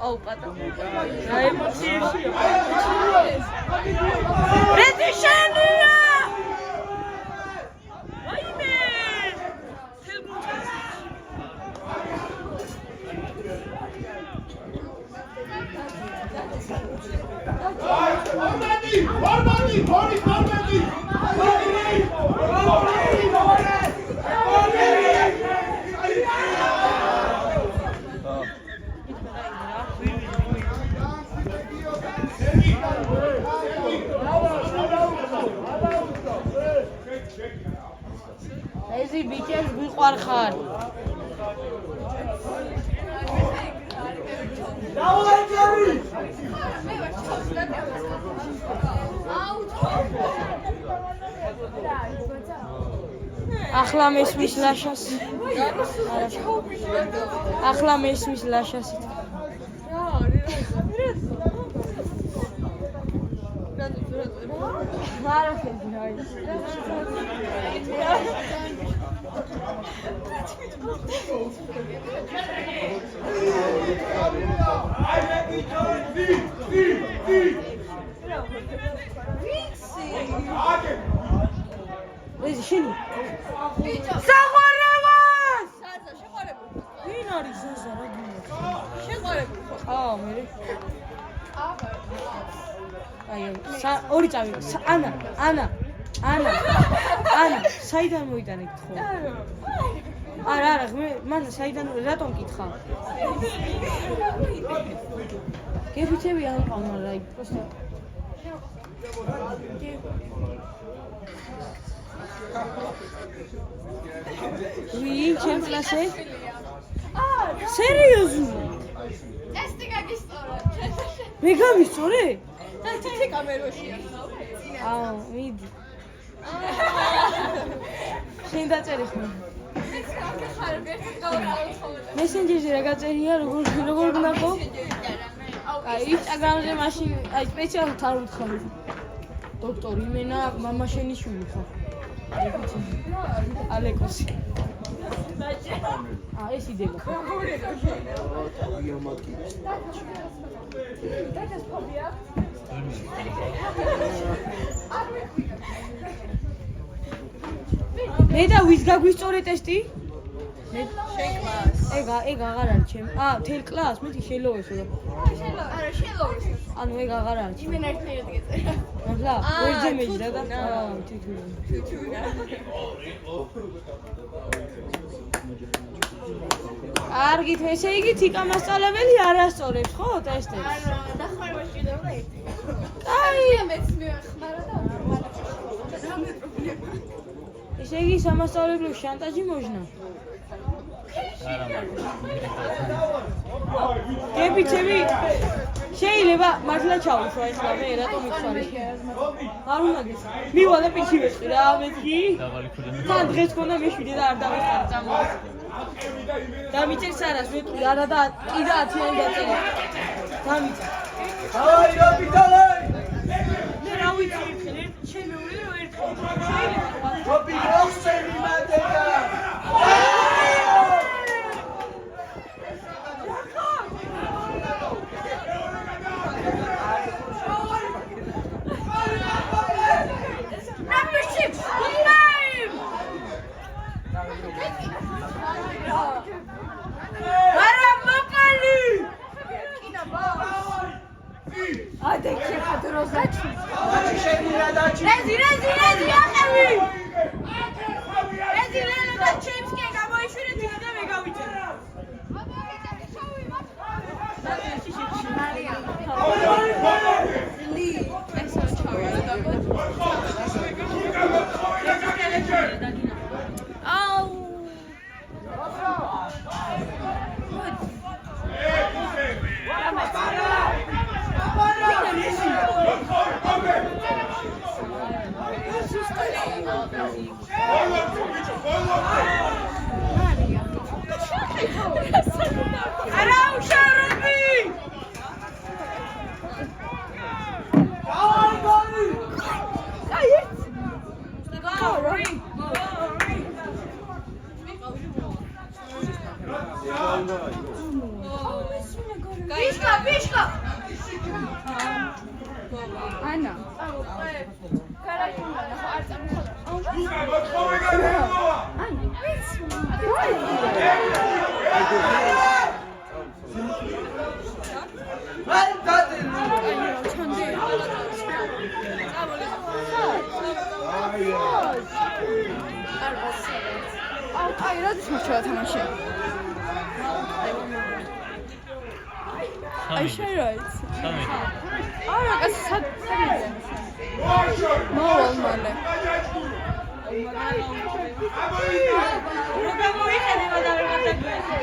აუ პატა. რა ემოციებია. რედიშენია. აიმე. Ezi biķers გვიყვარ ხარ. ახლა მესმის ლაშას. ახლა მესმის ლაშას. Ezi შენი. საყვარებას! სადა შეყვარებული. ვინ არის ზაზა რა გინდა? შეყვარებული ხო? აა მე. აი ორი წავი. ანა, საიდან მოიტანეთ ხო? არა, მან საიდან რატომ კითხა? გეფიცები არ ყავნა რა, просто ვინ ჩემს კლასზე? სერიოზულად? ტესტი გაგისწორე. მე გამისწორე? და თითი კამერაშია. აა, მიდი. შენ დაწერე ხო? მესენჯერზე რა გაწერია, როგორ გნახო? აი, ინსტაგრამზე მაშინ, აი, სპეციალურად არ უთხოვ. დოქტორი, მენა მამა შენი შვილი ხარ. ალეკოსი. ეს იდეა. მე და ვის გაგვისწორე ტესტი? მე შენ კლას. ეგ აღარ არის ჩემ. თელ კლას, მეტი შელოვესო და. არა, შელოვესო. ანუ ეგ აღარ არის. იმენ ერთად გეწერა. მართლა? ვერზე მეჯდა და თითუნა. კარგით, ესე იგი თიკა მასწავლებელი არ ასწორებს, ხო, ტესტებს? არა, დახმარებაში და ერთი. აი, მეც მეხმარა და ესე იგი სამასწავლებლო შანტაჟი მოჟნა. გეფიცები შეიძლება მართლა ჩავუშვა ეხლა მე რატომ მიხარი? არ უნდა გეს. მივა და პიჩი ვეწყი რა მეთქი? თან დღეს ქონდა მეშვიდე და არ დავიხარ წამოვა. დამიწერ სარას მეტყვი არა და კიდე 10-იანი დაწერე. დამიწერ. აი რა პიტალე. მე რა ვიცი ერთ შემეული რომ ერთ შეიძლება. ოპი როსტერი მანდედა. აი, როდის მოჩვევა თამაში? აი, შენ რა იცი? არა, კაცი, სადია? მოვალ მალე. როგორ მოიხედება და ვერ გადაგვეცე.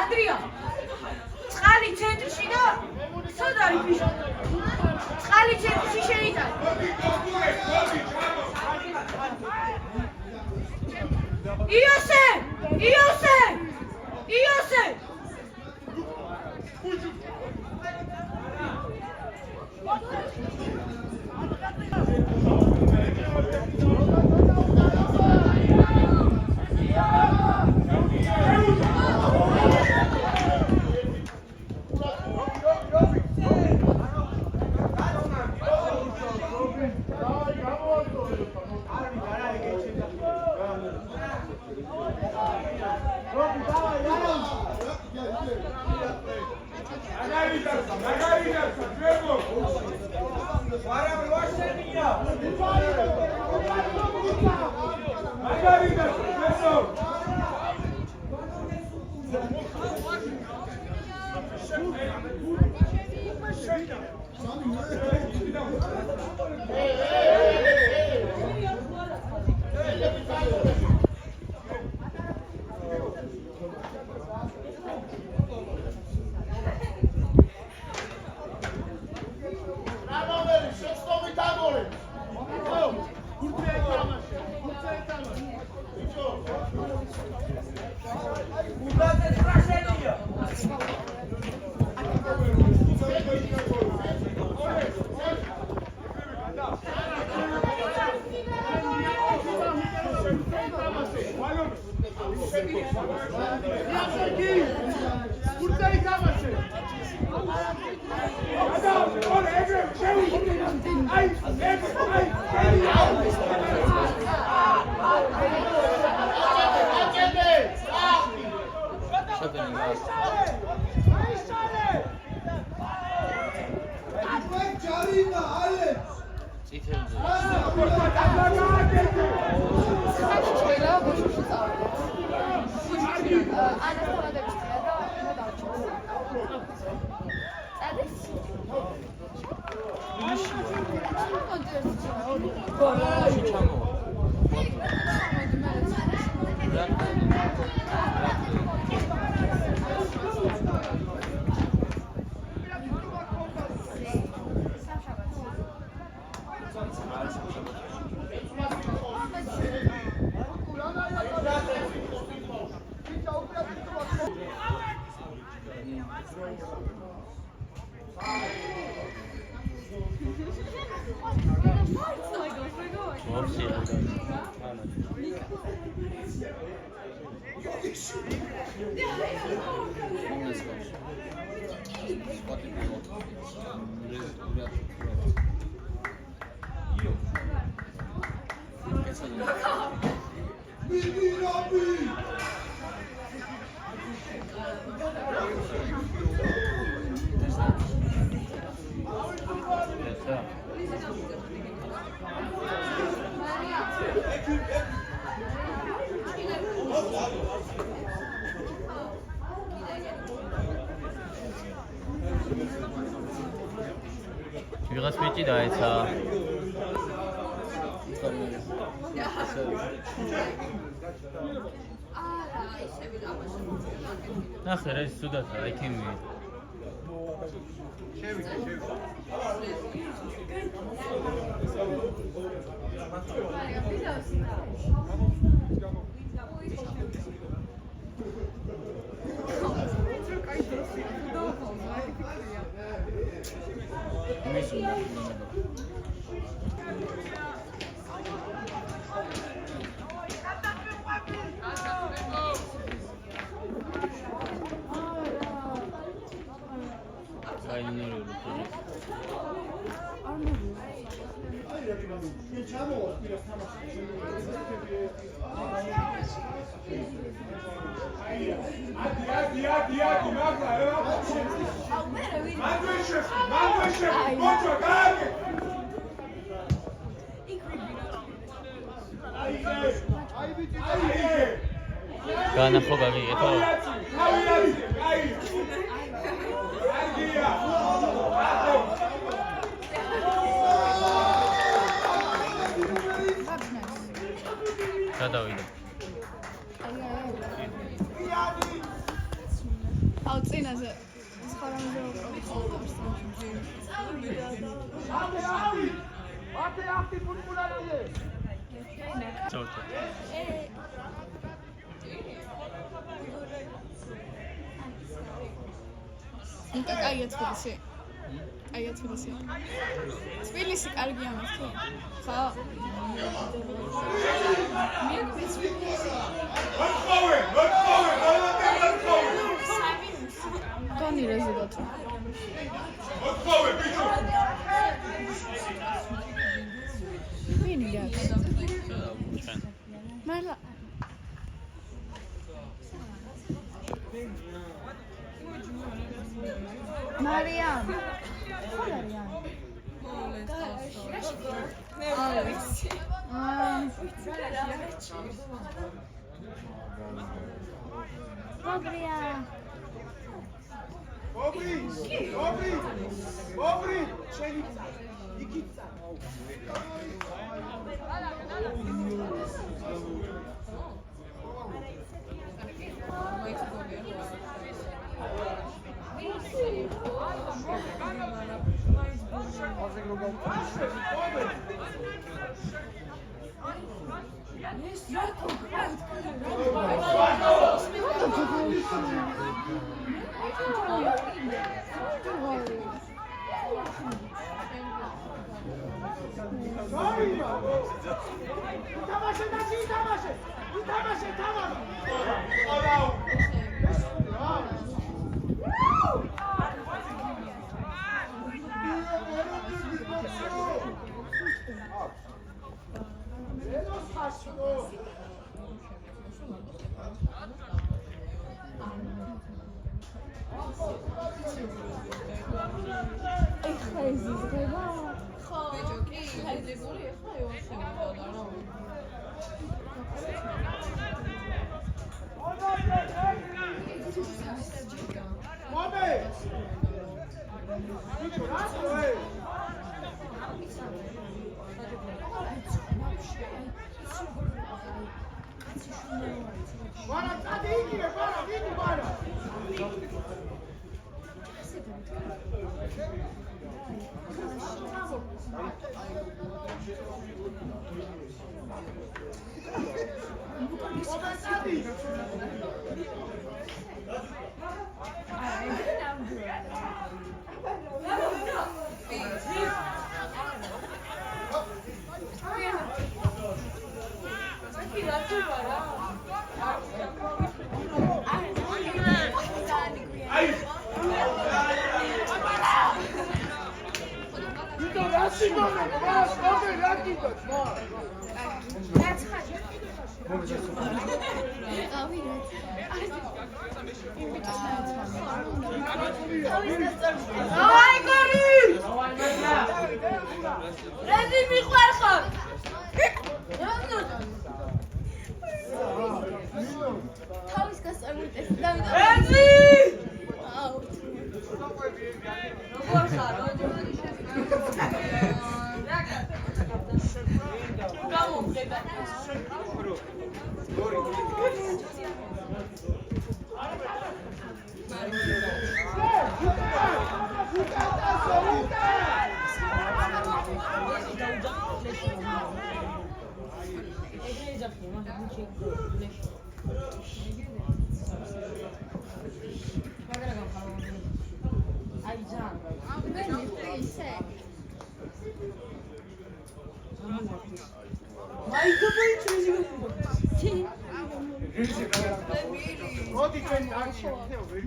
ანდრია. წყალი ცენტრში და სად არის ფიში? წყალი ცენტრში შეიძლება. იოსე! იოსე! იოსე! ვიღაც ბიჭი დაეცა. ნახე რა ის სუდათა რა იქიმი. Mango, განახო გაგიგეთო. გადავიდა. აუ წინაზე ხარამზე წავდა. ნიკა კაია თბილისი. კაია თბილისი. თბილისი კარგია მართლა. ხო? Tony rezident. Vini gel. Merla. Mariam. Gabriel. Obri! Shenica! Nikita!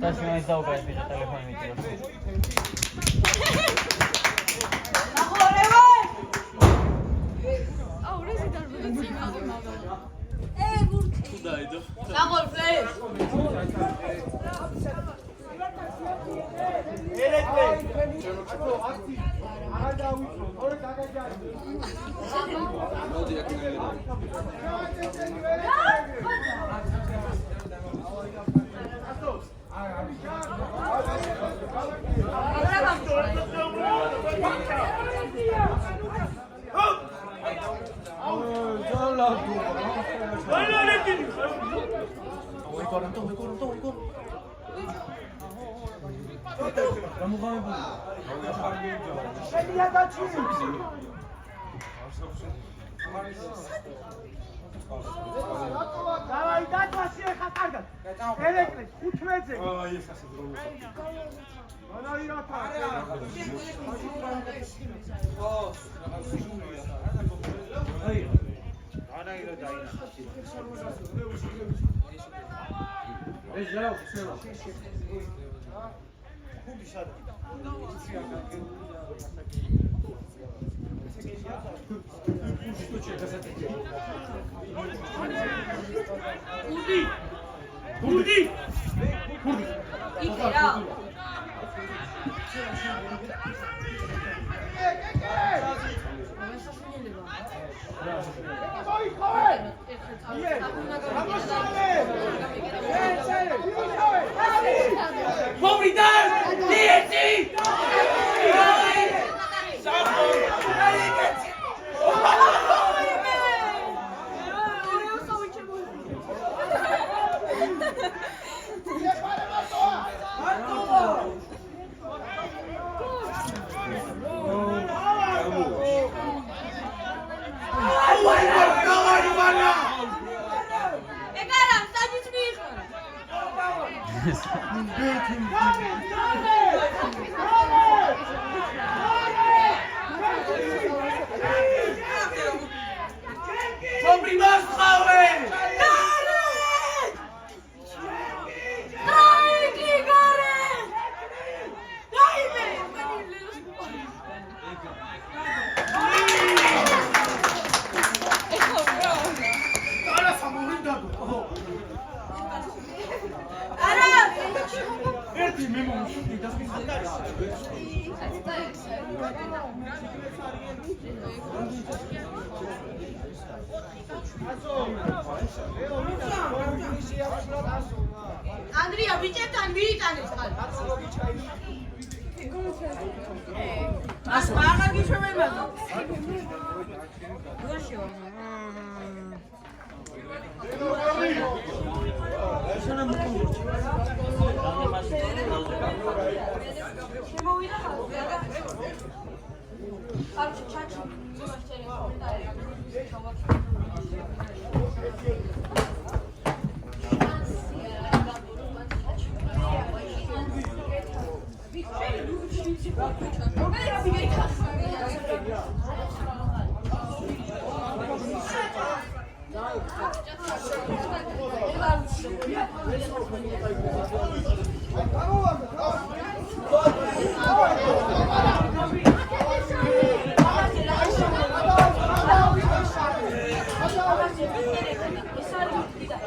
Das mir ist auch mit der Telefon mit dir. აუ რეზიდენტ Давай, დათვაში ეხა კარგად. ელექტრის 15-ზე. Andrea, ბიჭებთან მიიტანეს ხარ. Asparra gishobema.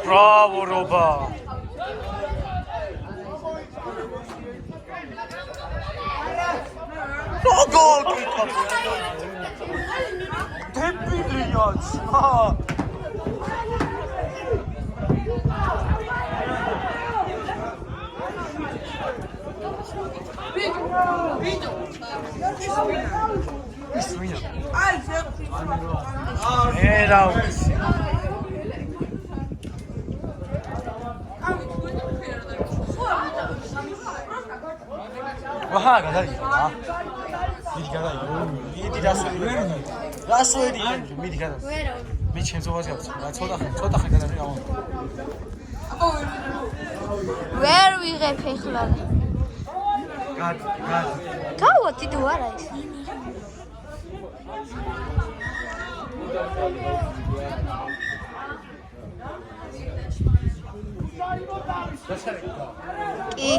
Bravo, Roba! Gol! Debiliyac! Era Aha, gadayım. Midi gadayım. Midi rasoi midi gadayım. Midi çemzovaz yaptım. Çota gadayım ama. ვერ ვიღებ ეხლა. Gad. გავოდი თუ არა ეს? კი.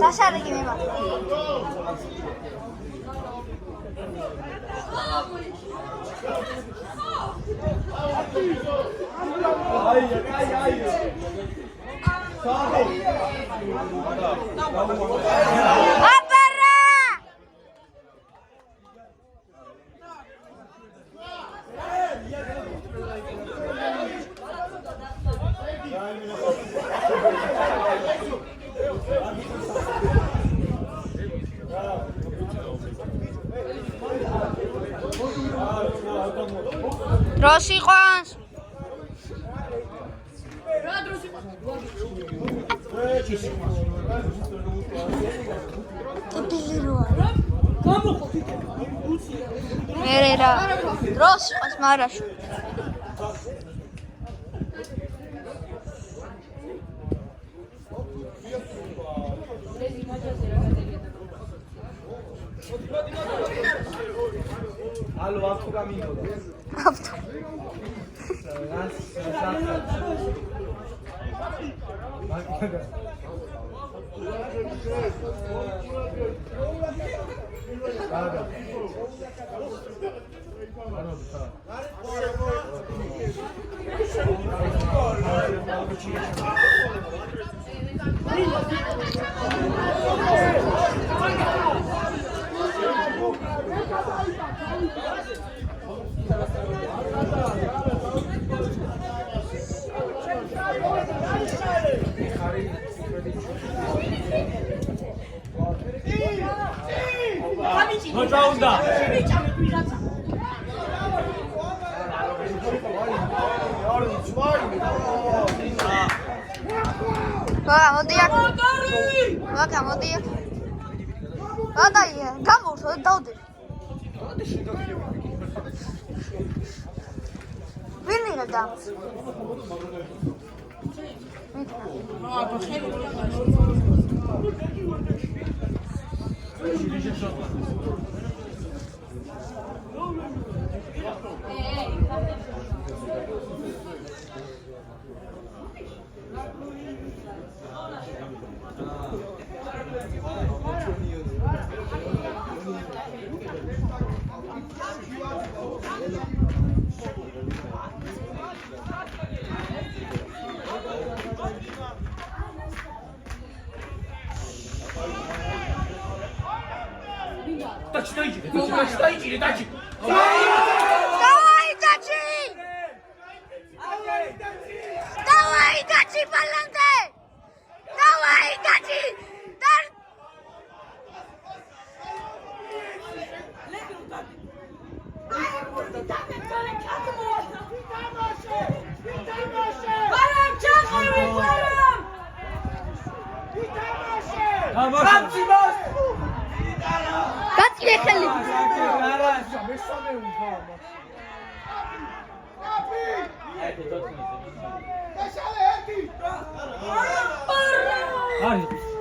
დასარეკი მე მაგ. დროს იყვანს. ტიტილი რო არის. მერე რა. დროს იყვანს მარაში. Allo, altro cammino. 너 싸운다. 와 어디야? 와 감 어디야? 아다이야. 감 어디서 나오대? ვილ리가 감. Давай, Дачи! Давай, Дачи, Баланте! Давай, Дачи! Дачи ехали! არის